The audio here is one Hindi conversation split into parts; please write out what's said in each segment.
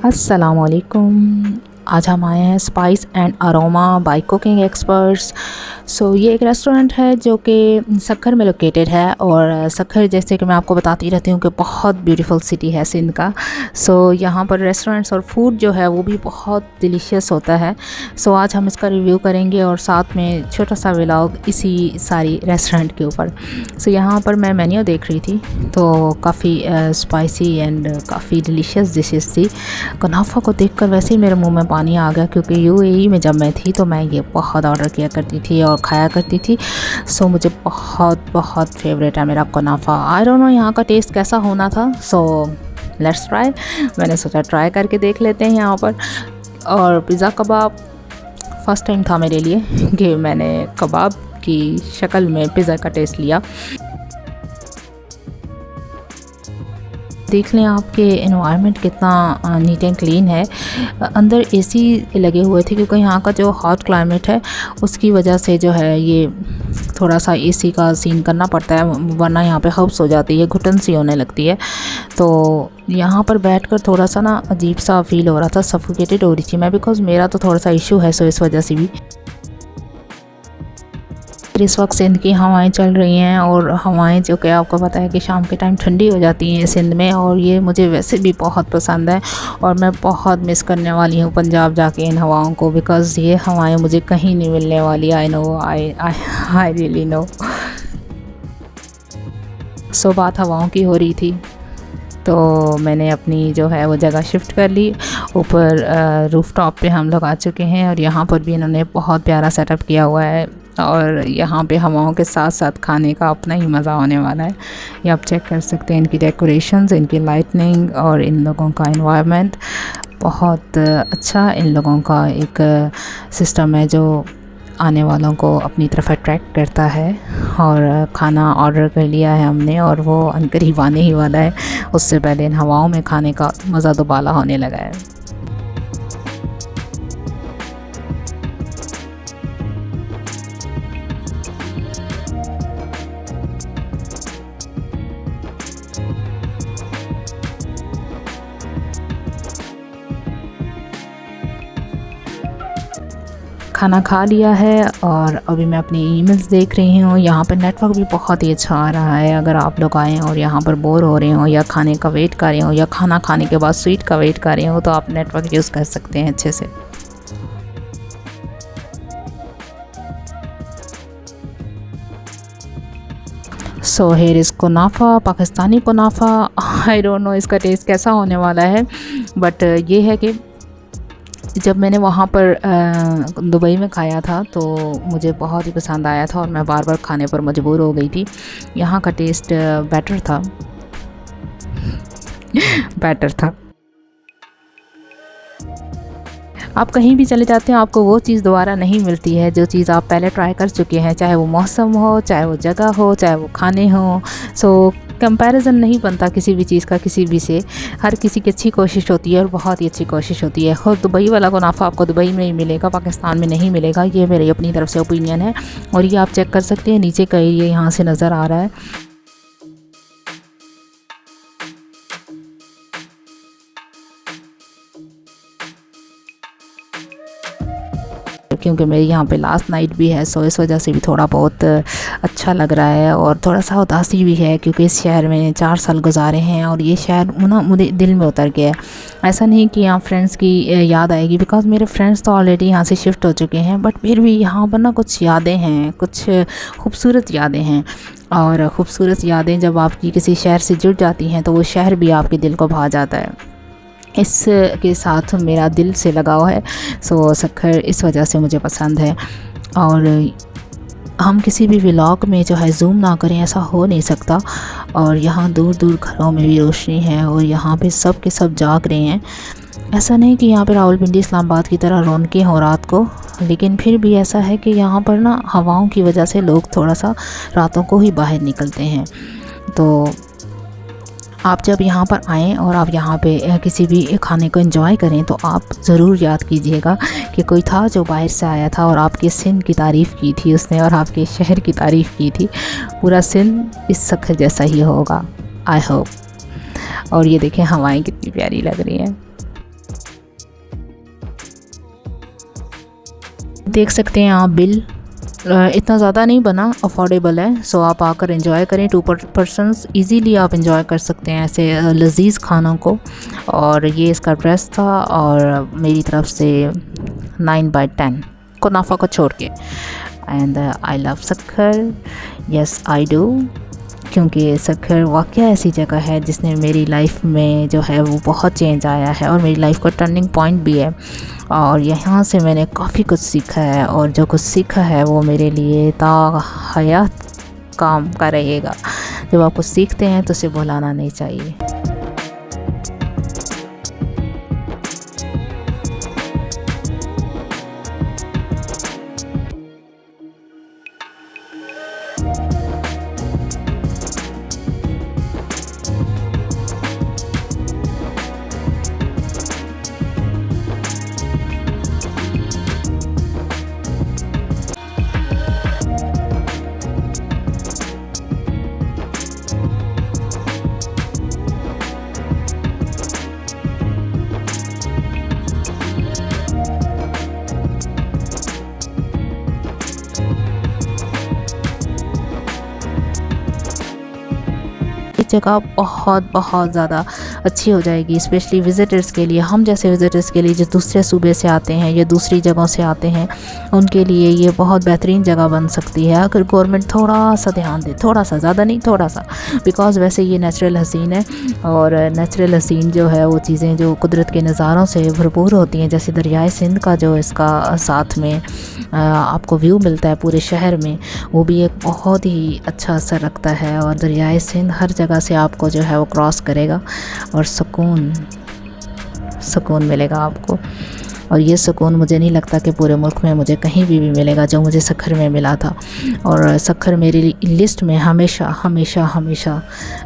अस्सलामुअलैकुम। आज हम आए हैं spice and aroma by cooking experts. ये एक रेस्टोरेंट है जो कि सक्खर में लोकेटेड है, और सक्खर जैसे कि मैं आपको बताती रहती हूँ कि बहुत ब्यूटीफुल सिटी है सिंध का। यहाँ पर रेस्टोरेंट्स और फूड जो है वो भी बहुत डिलीशियस होता है। आज हम इसका रिव्यू करेंगे और साथ में छोटा सा व्लॉग इसी सारी रेस्टोरेंट के ऊपर। यहाँ पर मैं मेन्यू देख रही थी तो काफ़ी स्पाइसी एंड काफ़ी डिलीशियस डिशेस थी। कुनाफा को देखकर वैसे ही मेरे मुंह में पानी आ गया, क्योंकि यूएई में जब मैं थी तो मैं ये बहुत ऑर्डर किया करती थी और खाया करती थी। मुझे बहुत फेवरेट है मेरा कुनाफा। आई डोंट नो यहाँ का टेस्ट कैसा होना था। Let's try. मैंने सोचा ट्राई करके देख लेते हैं यहाँ पर। और पिज़्ज़ा कबाब फ़र्स्ट टाइम था मेरे लिए कि मैंने कबाब की शक्ल में पिज़्ज़ा का टेस्ट लिया। देख लें आपके एनवायरनमेंट कितना नीट एंड क्लीन है। अंदर एसी लगे हुए थे, क्योंकि यहाँ का जो हॉट क्लाइमेट है उसकी वजह से जो है ये थोड़ा सा एसी का सीन करना पड़ता है, वरना यहाँ पे हब्स हो जाती है, घुटन सी होने लगती है। तो यहाँ पर बैठकर थोड़ा सा ना अजीब सा फील हो रहा था, सफोकेटेड हो रही थी मैं, बिकॉज़ मेरा तो थोड़ा सा इशू है, इस वजह से भी। इस वक्त सिंध की हवाएं चल रही हैं, और हवाएं जो कि आपको पता है कि शाम के टाइम ठंडी हो जाती हैं सिंध में, और ये मुझे वैसे भी बहुत पसंद है। और मैं बहुत मिस करने वाली हूँ पंजाब जाके इन हवाओं को, बिकॉज़ ये हवाएं मुझे कहीं नहीं मिलने वाली। I know, I really know. बात हवाओं की हो रही थी तो मैंने अपनी जो है वो जगह शिफ्ट कर ली। ऊपर रूफ टॉप पे हम लोग आ चुके हैं, और यहाँ पर भी इन्होंने बहुत प्यारा सेटअप किया हुआ है, और यहाँ पे हवाओं के साथ साथ खाने का अपना ही मज़ा होने वाला है। ये आप चेक कर सकते हैं, इनकी डेकोरेशंस, इनकी लाइटनिंग और इन लोगों का एनवायरनमेंट बहुत अच्छा। इन लोगों का एक सिस्टम है जो आने वालों को अपनी तरफ अट्रैक्ट करता है। और खाना ऑर्डर कर लिया है हमने, और वो अनकरीब आने ही वाला है। उससे पहले इन हवाओं में खाने का मज़ा दोबाला होने लगा है। खाना खा लिया है, और अभी मैं अपनी ईमेल्स देख रही हूँ। यहाँ पर नेटवर्क भी बहुत ही अच्छा आ रहा है। अगर आप लोग आएँ और यहाँ पर बोर हो रहे हो, या खाने का वेट कर रहे हो, या खाना खाने के बाद स्वीट का वेट कर रहे हो, तो आप नेटवर्क यूज़ कर सकते हैं अच्छे से। हेयर इज़ कुनाफा, पाकिस्तानी कुनाफा। आई डोंट नो इसका टेस्ट कैसा होने वाला है, बट ये है कि जब मैंने वहाँ पर दुबई में खाया था तो मुझे बहुत ही पसंद आया था, और मैं बार बार खाने पर मजबूर हो गई थी। यहाँ का टेस्ट बेटर था बेटर था। आप कहीं भी चले जाते हैं, आपको वो चीज़ दोबारा नहीं मिलती है जो चीज़ आप पहले ट्राई कर चुके हैं, चाहे वो मौसम हो, चाहे वो जगह हो, चाहे वो खाने हो। कंपैरिजन नहीं बनता किसी भी चीज़ का किसी भी से। हर किसी की अच्छी कोशिश होती है, और बहुत ही अच्छी कोशिश होती है। और दुबई वाला कुनाफा आपको दुबई में ही मिलेगा, पाकिस्तान में नहीं मिलेगा। ये मेरी अपनी तरफ से ओपिनियन है। और ये आप चेक कर सकते हैं, नीचे का एरिया यहाँ से नज़र आ रहा है। क्योंकि मेरी यहाँ पे लास्ट नाइट भी है, इस वजह से भी थोड़ा बहुत अच्छा लग रहा है, और थोड़ा सा उदासी भी है, क्योंकि इस शहर में 4 साल गुजारे हैं, और ये शहर ना मुझे दिल में उतर गया है। ऐसा नहीं कि यहाँ फ्रेंड्स की याद आएगी, बिकॉज़ मेरे फ्रेंड्स तो ऑलरेडी यहाँ से शिफ्ट हो चुके हैं, बट फिर भी यहाँ पर ना कुछ यादें हैं, कुछ खूबसूरत यादें हैं। और ख़ूबसूरत यादें जब आपकी किसी शहर से जुड़ जाती हैं तो वो शहर भी आपके दिल को भा जाता है। इसके साथ मेरा दिल से लगाव है। सक्खर इस वजह से मुझे पसंद है। और हम किसी भी व्लॉग में जो है जूम ना करें, ऐसा हो नहीं सकता। और यहाँ दूर दूर घरों में भी रोशनी है, और यहाँ पे सब के सब जाग रहे हैं। ऐसा नहीं कि यहाँ पे रावलपिंडी इस्लामाबाद की तरह रौनकें हों रात को, लेकिन फिर भी ऐसा है कि यहाँ पर ना हवाओं की वजह से लोग थोड़ा सा रातों को ही बाहर निकलते हैं। तो आप जब यहाँ पर आएँ और आप यहाँ पे किसी भी खाने को एंजॉय करें, तो आप ज़रूर याद कीजिएगा कि कोई था जो बाहर से आया था और आपके सिंध की तारीफ़ की थी उसने, और आपके शहर की तारीफ़ की थी। पूरा सिंध इस सक्खर जैसा ही होगा, आई होप। और ये देखें हवाएं कितनी प्यारी लग रही हैं। देख सकते हैं आप बिल इतना ज़्यादा नहीं बना, अफोर्डेबल है। सो आप आकर एंजॉय करें, 2 पर्सनस इजीली आप एंजॉय कर सकते हैं ऐसे लजीज़ खानों को। और ये इसका प्राइस था और मेरी तरफ से 9/10 कुनाफा को छोड़ के। And I love Sukkur, yes I do, क्योंकि सक्खर वाकई ऐसी जगह है जिसने मेरी लाइफ में जो है वो बहुत चेंज आया है और मेरी लाइफ का टर्निंग पॉइंट भी है। और यहाँ से मैंने काफ़ी कुछ सीखा है और जो कुछ सीखा है वो मेरे लिए ता हयात काम का रहेगा। जब आप कुछ सीखते हैं तो उसे भुलाना नहीं चाहिए। जगह बहुत ज़्यादा अच्छी हो जाएगी, स्पेशली विज़िटर्स के लिए। हम जैसे विज़िटर्स के लिए जो दूसरे सूबे से आते हैं या दूसरी जगहों से आते हैं, उनके लिए ये बहुत बेहतरीन जगह बन सकती है अगर गवर्नमेंट थोड़ा सा ध्यान दे, थोड़ा सा, ज़्यादा नहीं, थोड़ा सा। बिकॉज़ वैसे ये नेचुरल हसीन है और नेचुरल हसीन जो है वो चीज़ें जो कुदरत के नज़ारों से भरपूर होती हैं, जैसे दरियाए सिंध का जो इसका साथ में आपको व्यू मिलता है पूरे शहर में, वो भी एक बहुत ही अच्छा असर रखता है। और दरियाए सिंध हर जगह से आपको जो है वो क्रॉस करेगा और सुकून मिलेगा आपको। और ये सुकून मुझे नहीं लगता कि पूरे मुल्क में मुझे कहीं भी मिलेगा जो मुझे सक्खर में मिला था। और सक्खर मेरी लिस्ट में हमेशा हमेशा हमेशा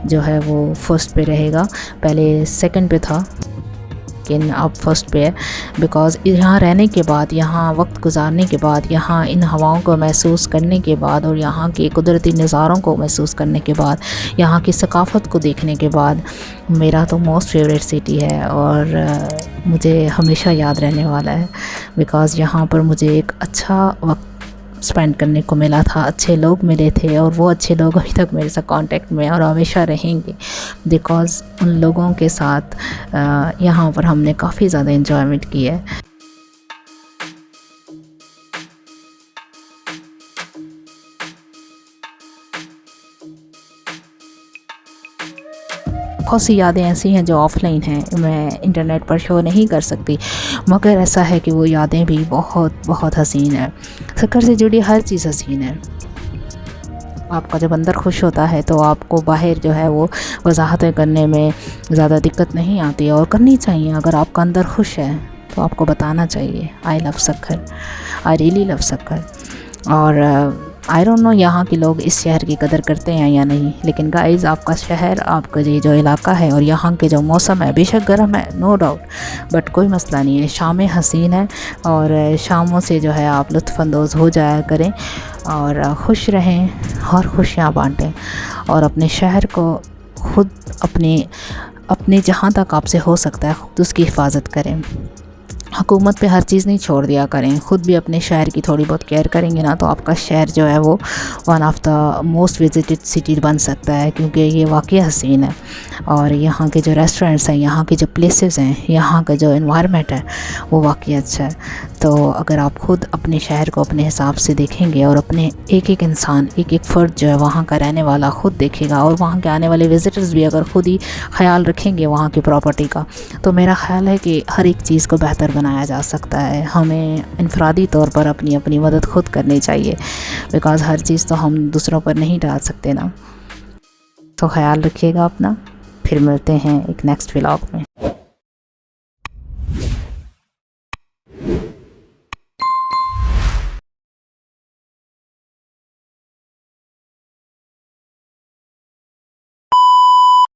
जो है वो फर्स्ट पे रहेगा। पहले सेकंड पे था लेकिन अब फर्स्ट पे है। बिकॉज़ यहाँ रहने के बाद, यहाँ वक्त गुजारने के बाद, यहाँ इन हवाओं को महसूस करने के बाद और यहाँ के कुदरती नज़ारों को महसूस करने के बाद, यहाँ की सकाफ़त को देखने के बाद, मेरा तो मोस्ट फेवरेट सिटी है और मुझे हमेशा याद रहने वाला है। बिकॉज़ यहाँ पर मुझे एक अच्छा वक्त स्पेंड करने को मिला था, अच्छे लोग मिले थे और वो अच्छे लोग अभी तक मेरे साथ कांटेक्ट में और हमेशा रहेंगे। बिकॉज़ उन लोगों के साथ यहाँ पर हमने काफ़ी ज़्यादा एंजॉयमेंट की है। बहुत सी यादें ऐसी हैं जो ऑफ़लाइन हैं, मैं इंटरनेट पर शो नहीं कर सकती, मगर ऐसा है कि वो यादें भी बहुत हसीन है। सक्खर से जुड़ी हर चीज़ हसीन है। आपका जब अंदर खुश होता है तो आपको बाहर जो है वो वजाहतें करने में ज़्यादा दिक्कत नहीं आती और करनी चाहिए। अगर आपका अंदर खुश है तो आपको बताना चाहिए I love Sukkur, I really love Sukkur. और आई डोंट नो यहाँ के लोग इस शहर की कदर करते हैं या नहीं, लेकिन गाइज़ आपका शहर, आपका ये जो इलाका है और यहाँ के जो मौसम है, बेशक गर्म है नो डाउट, बट कोई मसला नहीं है। शामें हसीन है और शामों से जो है आप लुत्फ़अंदोज़ हो जाया करें और खुश रहें और खुशियाँ बाँटें और अपने शहर को खुद अपने जहाँ तक आपसे हो सकता है खुद उसकी हिफाजत करें। हुकूमत पे हर चीज़ नहीं छोड़ दिया करें, ख़ुद भी अपने शहर की थोड़ी बहुत केयर करेंगे ना तो आपका शहर जो है वो one of the most visited city बन सकता है, क्योंकि ये वाकई हसीन है। और यहाँ के जो रेस्टोरेंट्स हैं, यहाँ के जो प्लेसेस हैं, यहाँ का जो एनवायरनमेंट है वो वाकई अच्छा है। तो अगर आप ख़ुद अपने शहर को अपने हिसाब से देखेंगे और अपने एक एक इंसान, एक एक फ़र्द जो है वहाँ का रहने वाला ख़ुद देखेगा और वहाँ के आने वाले विज़िटर्स भी अगर ख़ुद ही ख्याल रखेंगे वहाँ की प्रॉपर्टी का, तो मेरा ख़्याल है कि हर एक चीज़ को बेहतर बनाया जा सकता है। हमें इनफरादी तौर पर अपनी मदद खुद करनी चाहिए, बिकॉज़ हर चीज़ तो हम दूसरों पर नहीं डाल सकते ना। तो ख्याल रखिएगा अपना, फिर मिलते हैं एक नेक्स्ट व्लॉग में।